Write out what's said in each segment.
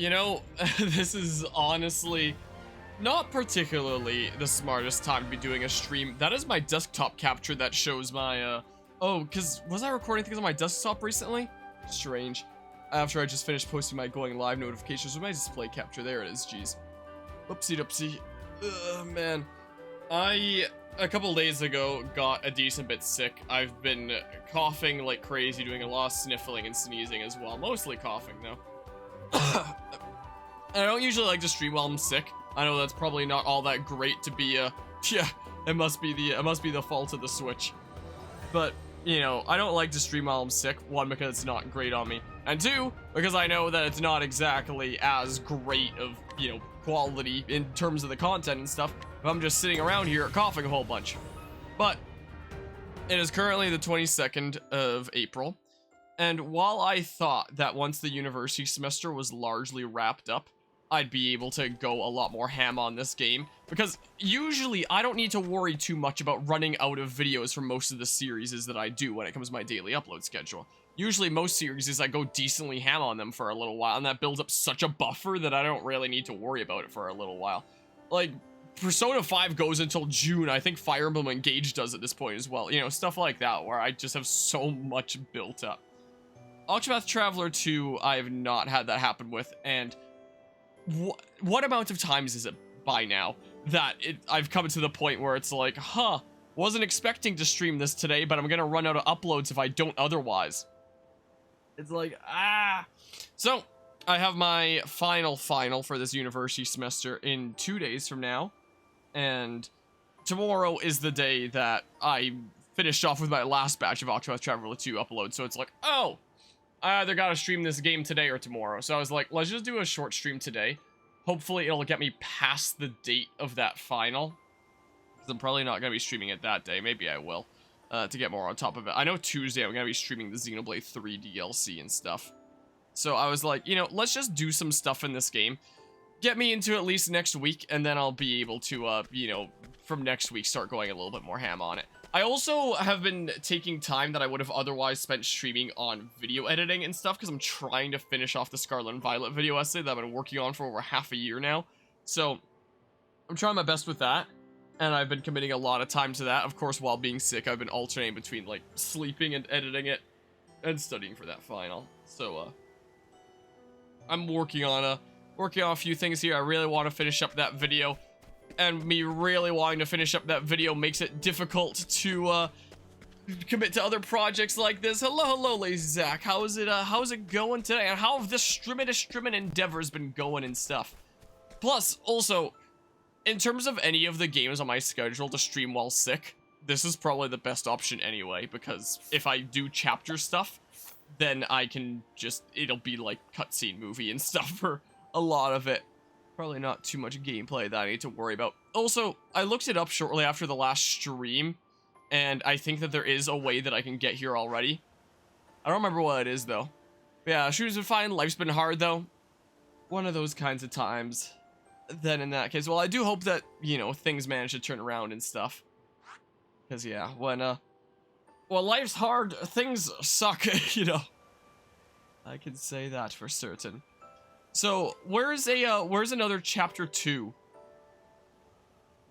You know, this is honestly not particularly the smartest time to be doing a stream. That is my desktop capture that shows my, oh, because was I recording things on my desktop recently? Strange. After I just finished posting my going live notifications with my display capture. There it is, jeez. Oopsie doopsie. Ugh, man. A couple days ago, got a decent bit sick. I've been coughing like crazy, doing a lot of sniffling and sneezing as well. Mostly coughing, though. I don't usually like to stream while I'm sick. I know that's probably not all that great to be, yeah, it must be the fault of the Switch. But, you know, I don't like to stream while I'm sick. One, because it's not great on me. And two, because I know that it's not exactly as great of, you know, quality in terms of the content and stuff if I'm just sitting around here coughing a whole bunch. But it is currently the 22nd of April. And while I thought that once the university semester was largely wrapped up, I'd be able to go a lot more ham on this game, because usually I don't need to worry too much about running out of videos for most of the series that I do when it comes to my daily upload schedule. Usually most series I go decently ham on them for a little while, and that builds up such a buffer that I don't really need to worry about it for a little while. Like, Persona 5 goes until June. I think Fire Emblem Engage does at this point as well. You know, stuff like that, where I just have so much built up. Octopath Traveler 2, I have not had that happen with, and what amount of times is it by now that I've come to the point where it's like, huh, wasn't expecting to stream this today, but I'm gonna run out of uploads if I don't otherwise. It's like, ah. So, I have my final for this university semester in 2 days from now, and tomorrow is the day that I finished off with my last batch of Octopath Traveler 2 uploads, so it's like, oh, I either gotta stream this game today or tomorrow. So I was like, let's just do a short stream today. Hopefully it'll get me past the date of that final, because I'm probably not gonna be streaming it that day. Maybe I will, to get more on top of it. I know Tuesday I'm gonna be streaming the Xenoblade 3 DLC and stuff. So I was like, you know, let's just do some stuff in this game. Get me into at least next week, and then I'll be able to, you know, from next week start going a little bit more ham on it. I also have been taking time that I would have otherwise spent streaming on video editing and stuff, because I'm trying to finish off the Scarlet and Violet video essay that I've been working on for over half a year now. So I'm trying my best with that, and I've been committing a lot of time to that. Of course, while being sick, I've been alternating between, like, sleeping and editing it and studying for that final. So, I'm working on a few things here. I really want to finish up that video. And me really wanting to finish up that video makes it difficult to commit to other projects like this. Hello, Lazy Zach. How's it going today? And how have this streaming endeavors been going and stuff? Plus, also, in terms of any of the games on my schedule to stream while sick, this is probably the best option anyway, because if I do chapter stuff, then I can just, it'll be like cutscene movie and stuff for a lot of it. Probably not too much gameplay that I need to worry about. Also, I looked it up shortly after the last stream, and I think that there is a way that I can get here already. I don't remember what it is, though. But yeah, shooting's been fine. Life's been hard, though. One of those kinds of times. Then in that case, well, I do hope that, you know, things manage to turn around and stuff. Because, yeah, when life's hard, things suck, you know. I can say that for certain. So, where's another chapter 2?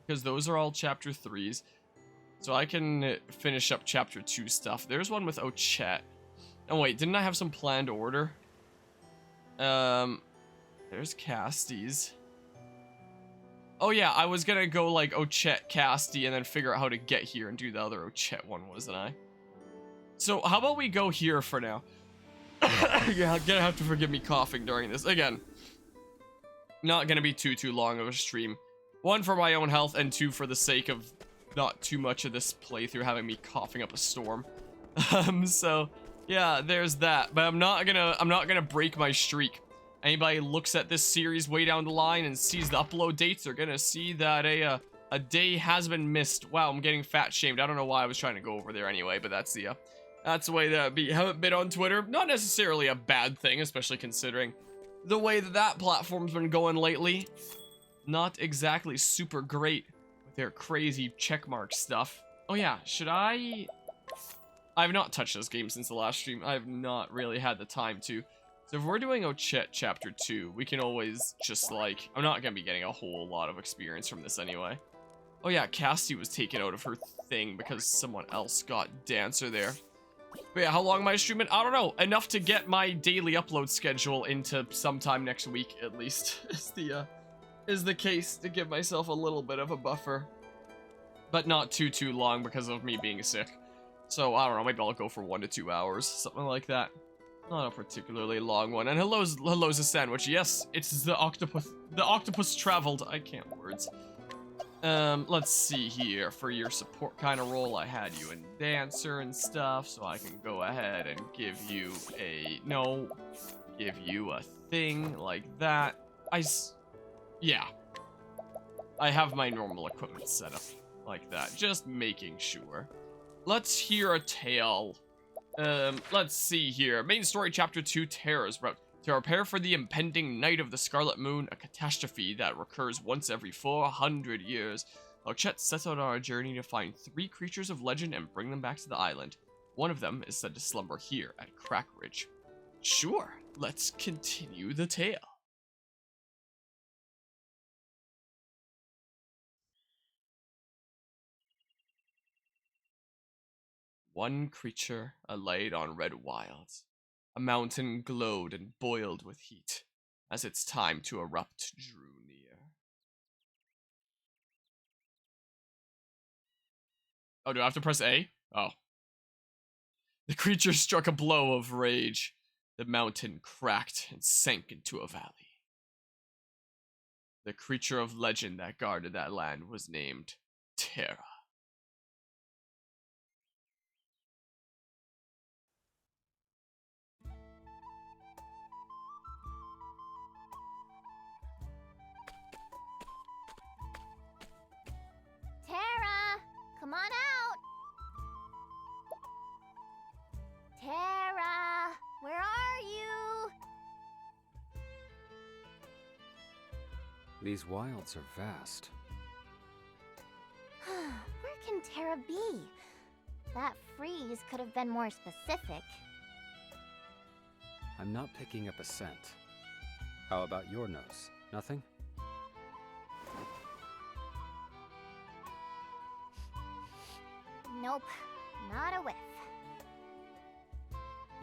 Because those are all chapter 3s. So I can finish up chapter 2 stuff. There's one with Ochette. Oh wait, didn't I have some planned order? There's Casty's. Oh yeah, I was gonna go like Ochette, Casty, and then figure out how to get here and do the other Ochette one, wasn't I? So how about we go here for now? You're gonna have to forgive me coughing during this. Again, not gonna be too long of a stream. One, for my own health, and two, for the sake of not too much of this playthrough having me coughing up a storm. So, yeah, there's that. But I'm not gonna break my streak. Anybody looks at this series way down the line and sees the upload dates, they're gonna see that a day has been missed. Wow, I'm getting fat shamed. I don't know why I was trying to go over there anyway, but that's the way that haven't been on Twitter. Not necessarily a bad thing, especially considering the way that platform's been going lately. Not exactly super great with their crazy checkmark stuff. Oh yeah, should I have not touched this game since the last stream. I have not really had the time to. So if we're doing Chapter 2, we can always just like... I'm not going to be getting a whole lot of experience from this anyway. Oh yeah, Cassie was taken out of her thing because someone else got Dancer there. But yeah, how long am I streaming? I don't know. Enough to get my daily upload schedule into sometime next week, at least, is the case, to give myself a little bit of a buffer. But not too long because of me being sick. So, I don't know, maybe I'll go for 1 to 2 hours, something like that. Not a particularly long one. And hello's a sandwich. Yes, it's the octopus. The octopus traveled. I can't words. Let's see here. For your support kind of role, I had you in Dancer and stuff, so I can go ahead and give you a... No. Give you a thing like that. Yeah. I have my normal equipment set up like that. Just making sure. Let's hear a tale. Let's see here. Main story, Chapter 2, Terror's Route. To prepare for the impending Night of the Scarlet Moon, a catastrophe that recurs once every 400 years, Ochette sets out on a journey to find 3 creatures of legend and bring them back to the island. One of them is said to slumber here at Crack Ridge. Sure, let's continue the tale. One creature alight on red wilds. A mountain glowed and boiled with heat as its time to erupt drew near. Oh, do I have to press A? Oh. The creature struck a blow of rage. The mountain cracked and sank into a valley. The creature of legend that guarded that land was named Terra. Terra, come on out. Terra, where are you? These wilds are vast. Where can Terra be? That freeze could have been more specific. I'm not picking up a scent. How about your nose? Nothing? Nope, not a whiff.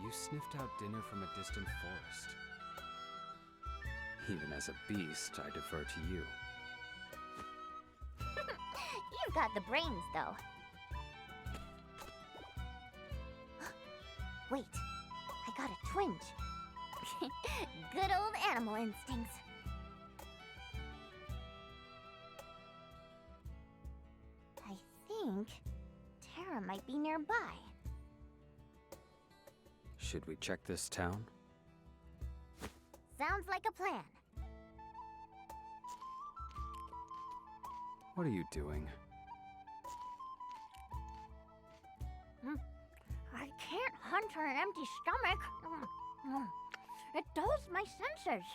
You sniffed out dinner from a distant forest. Even as a beast, I defer to you. You've got the brains, though. Wait, I got a twinge. Good old animal instincts. I think Terra might be nearby. Should we check this town? Sounds like a plan. What are you doing? I can't hunt on an empty stomach. It dulls my senses.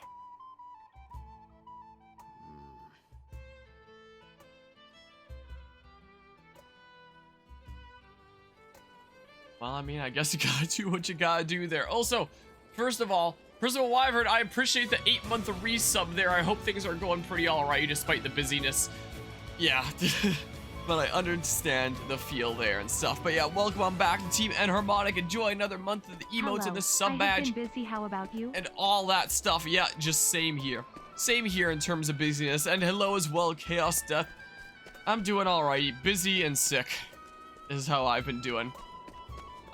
Well, I mean, I guess you gotta do what you gotta do there. Also, first of all, Wyvern, I appreciate the 8-month resub there. I hope things are going pretty alright despite the busyness. Yeah, but I understand the feel there and stuff. But yeah, welcome on back to Team Enharmonic. Enjoy another month of the emotes and the sub badge. I've been busy. How about you? And all that stuff. Yeah, just same here. Same here in terms of busyness. And hello as well, Chaos Death. I'm doing alright. Busy and sick is how I've been doing.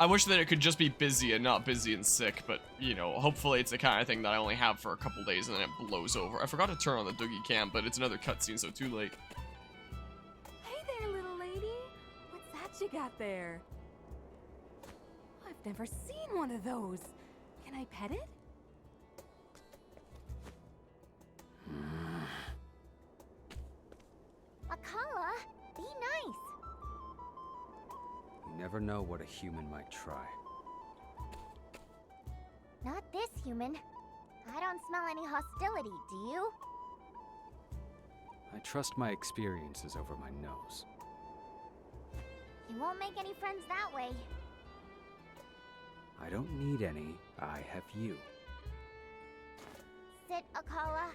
I wish that it could just be busy and not busy and sick, but, you know, hopefully it's the kind of thing that I only have for a couple days and then it blows over. I forgot to turn on the Doogie Cam, but it's another cutscene, so too late. Hey there, little lady. What's that you got there? I've never seen one of those. Can I pet it? Akala, be nice. You never know what a human might try. Not this human. I don't smell any hostility, do you? I trust my experiences over my nose. You won't make any friends that way. I don't need any. I have you. it, Akala?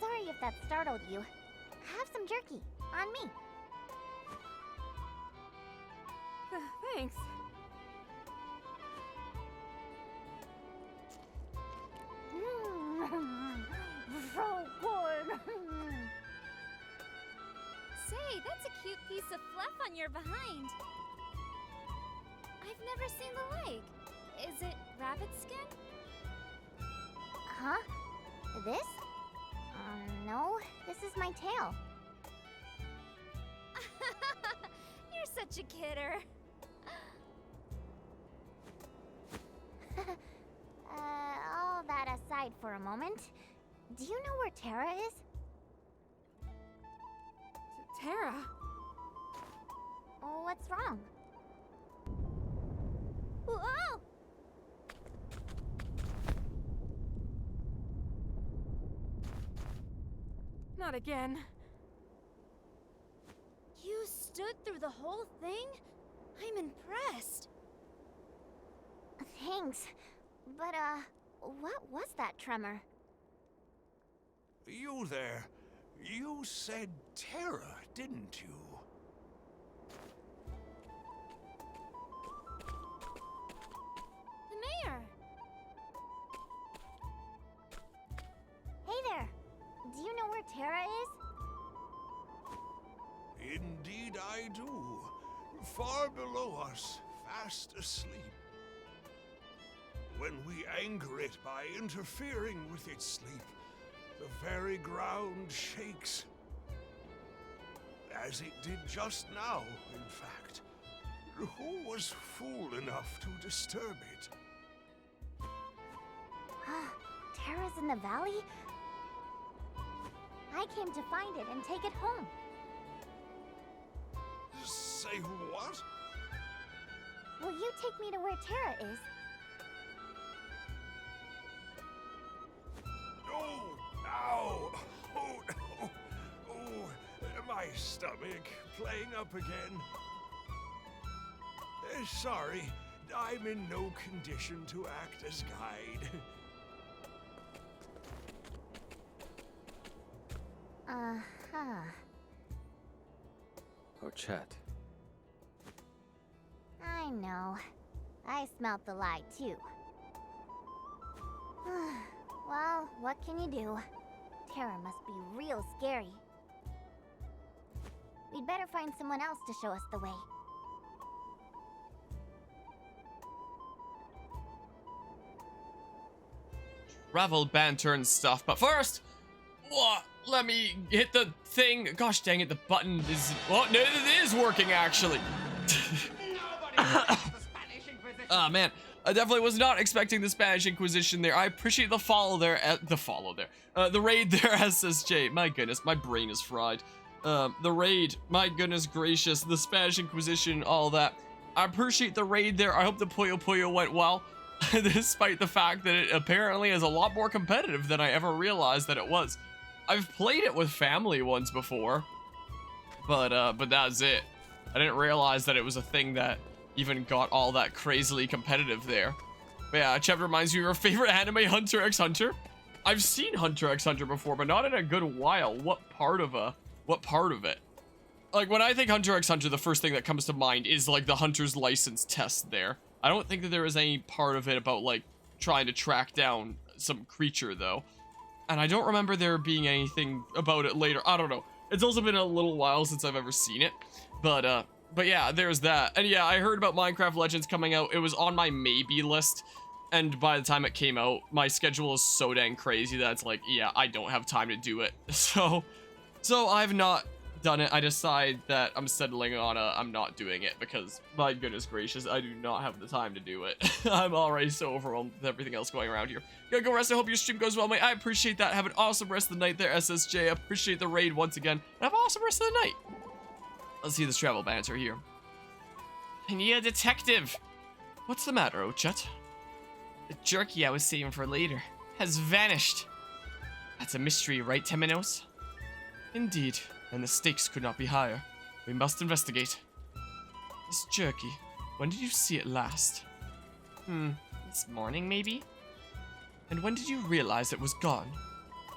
Sorry if that startled you. Have some jerky. On me. Thanks. So good. Say, that's a cute piece of fluff on your behind. I've never seen the like. Is it rabbit skin? Huh? This? No. This is my tail. You're such a kidder. All that aside for a moment, do you know where Terra is? Terra? What's wrong? Whoa! Not again. You stood through the whole thing? I'm impressed. Thanks. But, what was that tremor? You there. You said Terra, didn't you? The mayor. Hey there. Do you know where Terra is? Indeed I do. Far below us, fast asleep. When we anger it by interfering with its sleep, the very ground shakes. As it did just now, in fact. Who was fool enough to disturb it? Terra's in the valley? I came to find it and take it home. Say what? Will you take me to where Terra is? Oh, ow! Oh, no! Oh, my stomach playing up again. Sorry, I'm in no condition to act as guide. Uh-huh. Oh, Chet. I know. I smelt the lie, too. Well, what can you do? Terra must be real scary. We'd better find someone else to show us the way. Travel, banter, and stuff. But first, let me hit the thing. Gosh dang it, the button is... Oh, no, it is working, actually. Ah, man. I definitely was not expecting the Spanish Inquisition there. I appreciate the follow there. The raid there, SSJ. My goodness, my brain is fried. The raid. My goodness gracious. The Spanish Inquisition, all that. I appreciate the raid there. I hope the Puyo Puyo went well. Despite the fact that it apparently is a lot more competitive than I ever realized that it was. I've played it with family once before. But that's it. I didn't realize that it was a thing that even got all that crazily competitive there. But yeah, Chev reminds me of your favorite anime, Hunter x Hunter. I've seen Hunter x Hunter before, but not in a good while. What part of it? Like, when I think Hunter x Hunter, the first thing that comes to mind is, like, the Hunter's License test there. I don't think that there was any part of it about, like, trying to track down some creature, though. And I don't remember there being anything about it later. I don't know. It's also been a little while since I've ever seen it. But yeah, there's that. And yeah, I heard about Minecraft Legends coming out. It was on my maybe list. And by the time it came out, my schedule is so dang crazy that it's like, yeah, I don't have time to do it. So I've not done it. I decide that I'm settling on I'm not doing it because, my goodness gracious, I do not have the time to do it. I'm already so overwhelmed with everything else going around here. Gotta go rest. I hope your stream goes well, mate. I appreciate that. Have an awesome rest of the night there, SSJ. I appreciate the raid once again. And have an awesome rest of the night. Let's see this travel banter here. I need a detective. What's the matter, Ochet? The jerky I was saving for later has vanished. That's a mystery, right, Temenos? Indeed, and the stakes could not be higher. We must investigate. This jerky, when did you see it last? This morning, maybe? And when did you realize it was gone?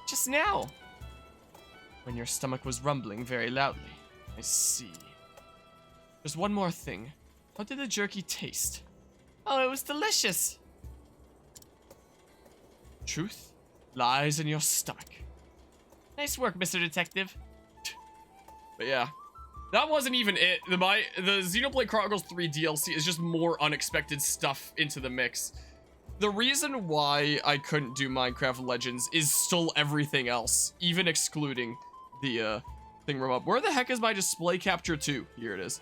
Just now. When your stomach was rumbling very loudly. I see. There's one more thing. How did the jerky taste? Oh, it was delicious. Truth lies in your stomach. Nice work, Mr. Detective. But yeah, that wasn't even it. The Xenoblade Chronicles 3 DLC is just more unexpected stuff into the mix. The reason why I couldn't do Minecraft Legends is still everything else, even excluding the thing remote. Where the heck is my display capture 2? Here it is.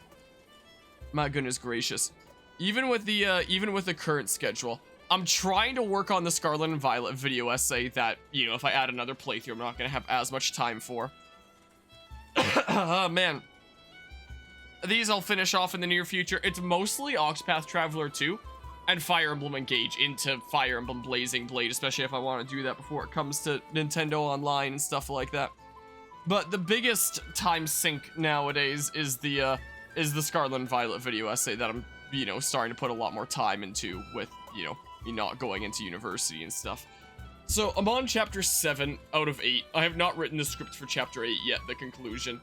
My goodness gracious. Even with the current schedule, I'm trying to work on the Scarlet and Violet video essay that, you know, if I add another playthrough, I'm not going to have as much time for. Oh, man. These I'll finish off in the near future. It's mostly Octopath Traveler 2 and Fire Emblem Engage into Fire Emblem Blazing Blade, especially if I want to do that before it comes to Nintendo Online and stuff like that. But the biggest time sink nowadays is the Scarlet and Violet video essay that I'm, you know, starting to put a lot more time into with, you know, me not going into university and stuff. So I'm on chapter 7 out of 8. I have not written the script for chapter 8 yet, the conclusion.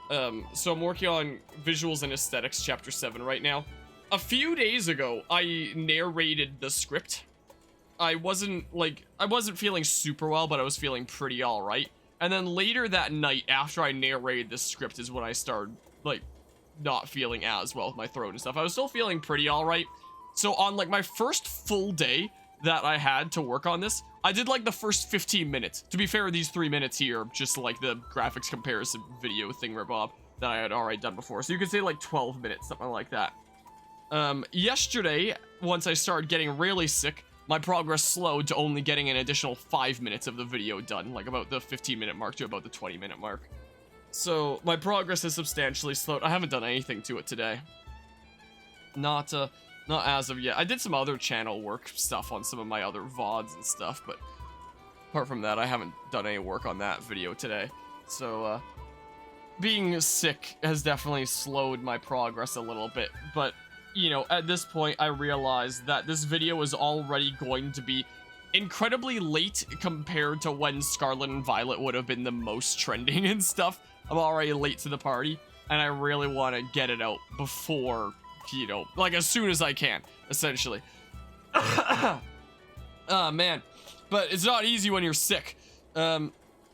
So I'm working on visuals and aesthetics chapter 7 right now. A few days ago, I narrated the script. I wasn't feeling super well, but I was feeling pretty alright. And then later that night, after I narrated the script, is when I started, like, not feeling as well with my throat and stuff. I was still feeling pretty alright. So on, like, my first full day that I had to work on this, I did, like, the first 15 minutes. To be fair, these 3 minutes here, just, like, the graphics comparison video thingamabob that I had already done before. So you could say, like, 12 minutes, something like that. Yesterday, once I started getting really sick, my progress slowed to only getting an additional 5 minutes of the video done, like about the 15-minute mark to about the 20-minute mark. So my progress has substantially slowed. I haven't done anything to it today. Not as of yet. I did some other channel work stuff on some of my other VODs and stuff, but apart from that, I haven't done any work on that video today. So, being sick has definitely slowed my progress a little bit, but you know, at this point, I realized that this video is already going to be incredibly late compared to when Scarlet and Violet would have been the most trending and stuff. I'm already late to the party, and I really want to get it out before, you know, like as soon as I can, essentially. Oh, man. But it's not easy when you're sick.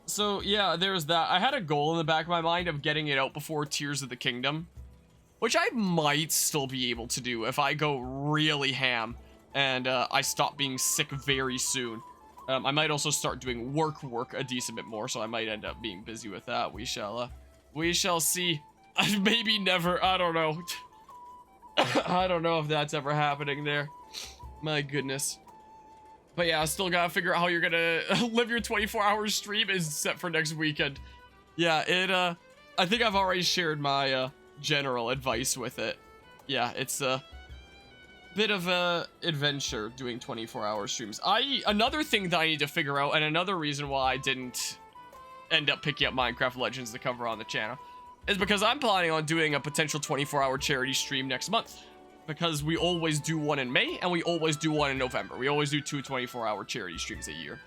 So, yeah, there's that. I had a goal in the back of my mind of getting it out before Tears of the Kingdom, which I might still be able to do if I go really ham and I stop being sick very soon. I might also start doing work a decent bit more, so I might end up being busy with that. We shall see. Maybe never. I don't know. I don't know if that's ever happening there. My goodness. But yeah, I still gotta figure out how you're gonna live your 24-hour stream is set for next weekend. Yeah, I think I've already shared my general advice with it. Yeah, it's a bit of a adventure doing 24-hour streams. Another thing that I need to figure out, and another reason why I didn't end up picking up Minecraft Legends to cover on the channel, is because I'm planning on doing a potential 24-hour charity stream next month. Because we always do one in May, and we always do one in November. We always do 2 24-hour charity streams a year.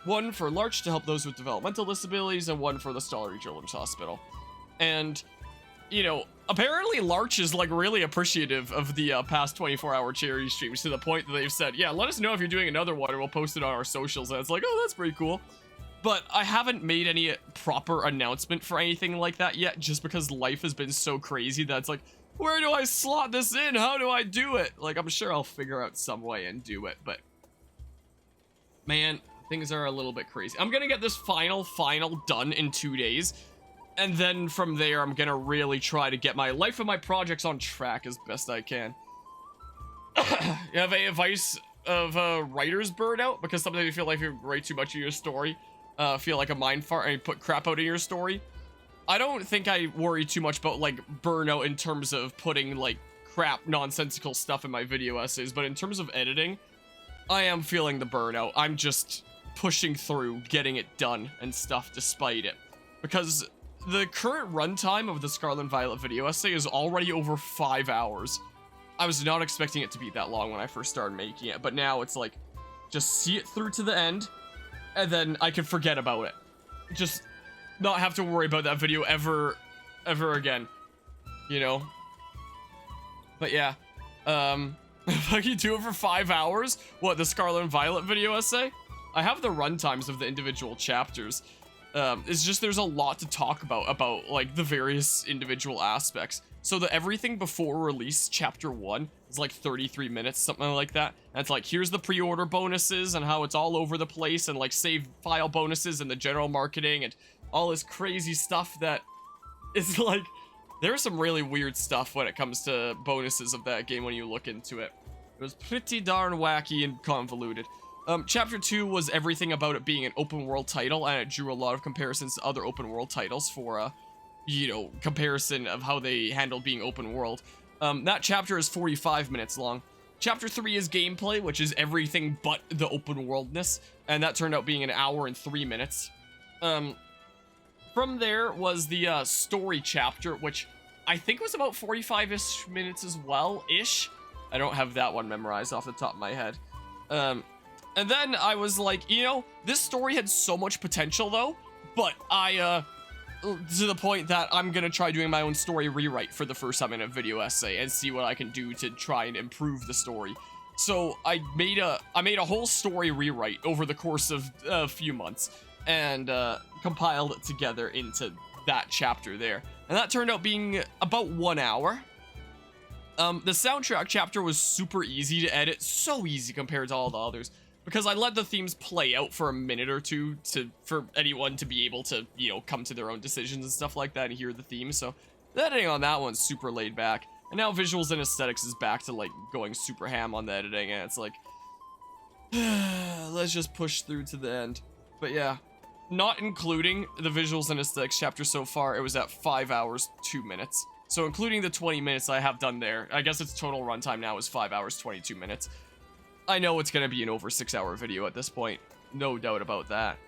One for Larch to help those with developmental disabilities, and one for the Stollery Children's Hospital. And, you know, apparently Larch is, like, really appreciative of the past 24-hour charity streams, to the point that they've said, yeah, let us know if you're doing another one, and we'll post it on our socials. And it's like, oh, that's pretty cool. But I haven't made any proper announcement for anything like that yet, just because life has been so crazy that it's like, where do I slot this in? How do I do it? Like, I'm sure I'll figure out some way and do it, but man, things are a little bit crazy. I'm gonna get this final done in 2 days, and then from there, I'm gonna really try to get my life and my projects on track as best I can. You have any advice of writer's burnout? Because sometimes you feel like you write too much of your story, feel like a mind fart, and you put crap out in your story. I don't think I worry too much about, like, burnout in terms of putting, like, crap, nonsensical stuff in my video essays, but in terms of editing, I am feeling the burnout. I'm just pushing through, getting it done and stuff despite it. Because the current runtime of the Scarlet and Violet video essay is already over 5 hours. I was not expecting it to be that long when I first started making it, but now it's like, just see it through to the end, and then I can forget about it. Just not have to worry about that video ever again, you know? But yeah, if I can do it for 5 hours, what, the Scarlet and Violet video essay? I have the runtimes of the individual chapters. It's just there's a lot to talk about like the various individual aspects. So the everything before release chapter 1 is like 33 minutes, something like that. And it's like, here's the pre-order bonuses and how it's all over the place, and like save file bonuses and the general marketing and all this crazy stuff that it's like, there's some really weird stuff when it comes to bonuses of that game when you look into it. It was pretty darn wacky and convoluted. Chapter 2 was everything about it being an open world title, and it drew a lot of comparisons to other open world titles for, you know, comparison of how they handled being open world. That chapter is 45 minutes long. Chapter 3 is gameplay, which is everything but the open worldness, and that turned out being an hour and 3 minutes. From there was the story chapter, which I think was about 45-ish minutes as well-ish. I don't have that one memorized off the top of my head. And then I was like, you know, this story had so much potential though, but I, to the point that I'm gonna try doing my own story rewrite for the first time in a video essay and see what I can do to try and improve the story. So I made a whole story rewrite over the course of a few months and compiled it together into that chapter there. And that turned out being about 1 hour. The soundtrack chapter was super easy to edit, so easy compared to all the others, because I let the themes play out for a minute or two for anyone to be able to, you know, come to their own decisions and stuff like that and hear the theme. So the editing on that one's super laid back. And now visuals and aesthetics is back to like going super ham on the editing, and it's like, let's just push through to the end. But yeah, not including the visuals and aesthetics chapter so far, it was at 5 hours, 2 minutes. So including the 20 minutes I have done there, I guess its total runtime now is 5 hours, 22 minutes. I know it's gonna be an over 6 hour video at this point, no doubt about that.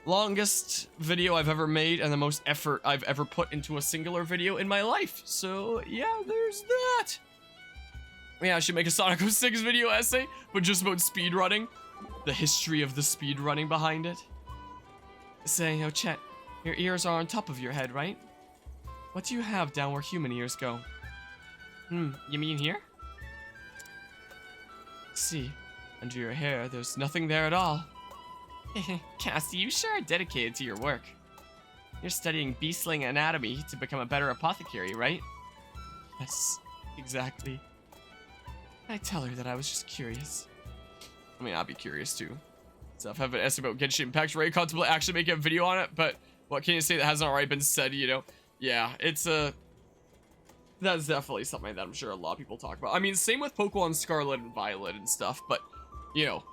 Longest video I've ever made and the most effort I've ever put into a singular video in my life. So yeah, there's that. Yeah, I should make a Sonic 06 video essay, but just about speedrunning. The history of the speedrunning behind it. Say, oh Chet, your ears are on top of your head, right? What do you have down where human ears go? You mean here? See, under your hair, there's nothing there at all. Cassie, you sure are dedicated to your work. You're studying beastling anatomy to become a better apothecary, right? Yes, exactly. I tell her that I was just curious. I mean, I'd be curious too. So if I have an essay about Genshin Impact, ready to contemplate actually making a video on it, but what can you say that hasn't already been said, you know? Yeah, it's that's definitely something that I'm sure a lot of people talk about. I mean, same with Pokemon Scarlet and Violet and stuff, but, you know,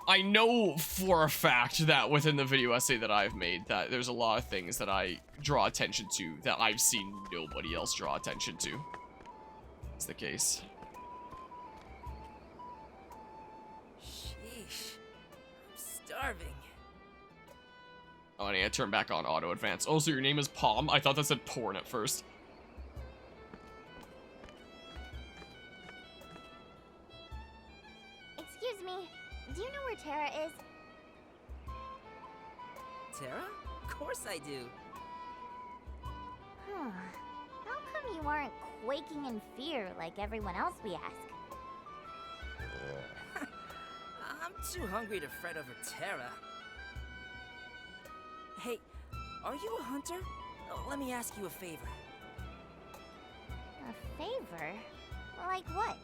I know for a fact that within the video essay that I've made that there's a lot of things that I draw attention to that I've seen nobody else draw attention to. It's the case. Sheesh. I'm starving. Oh, I need to turn back on auto advance. Oh, so your name is Palm? I thought that said porn at first. Excuse me, do you know where Terra is? Tara? Of course I do. How come you aren't quaking in fear like everyone else we ask? I'm too hungry to fret over Tara. Hey, are you a hunter? Let me ask you a favor. A favor? Like what?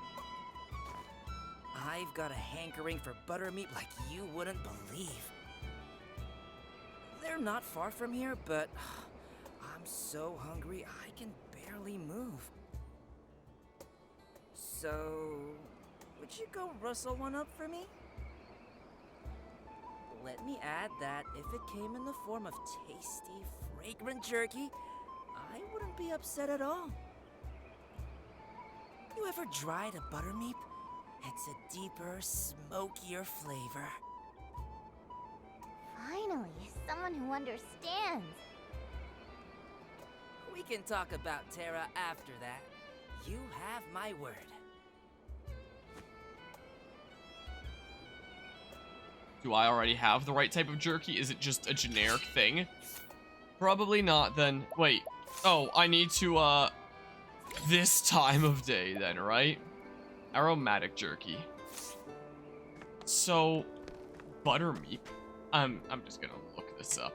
I've got a hankering for buttermeat like you wouldn't believe. They're not far from here, but I'm so hungry I can barely move. So, would you go rustle one up for me? Let me add that if it came in the form of tasty, fragrant jerky, I wouldn't be upset at all. You ever dried a buttermeat? It's a deeper, smokier flavor. Finally, someone who understands. We can talk about Tara after that. You have my word. Do I already have the right type of jerky? Is it just a generic thing? Probably not then. Wait. Oh, I need to, this time of day then, right? Aromatic jerky. So, buttermeat. I'm just gonna look this up.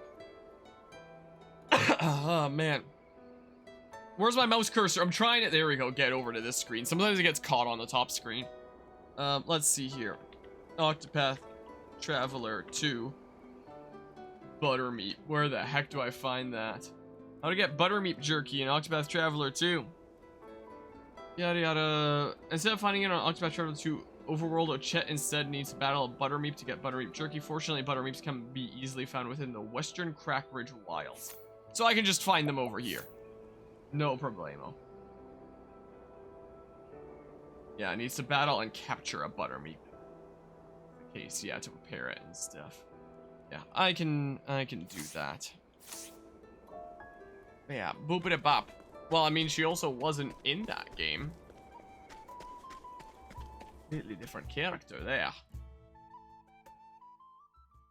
Oh, man. Where's my mouse cursor? I'm trying it. There we go. Get over to this screen. Sometimes it gets caught on the top screen. Let's see here. Octopath Traveler 2. Buttermeat. Where the heck do I find that? How to get buttermeat jerky in Octopath Traveler 2. Yada yada. Instead of finding it on Octopath Traveler 2 Overworld, Chet instead needs to battle a buttermeat to get buttermeat jerky. Fortunately, buttermeats can be easily found within the Western Crackridge Wilds. So I can just find them over here. No problemo. Yeah, it needs to battle and capture a buttermeat. In case, yeah, to prepare it and stuff. Yeah, I can do that. But yeah, boopity bop. Well, I mean, she also wasn't in that game. Completely different character there.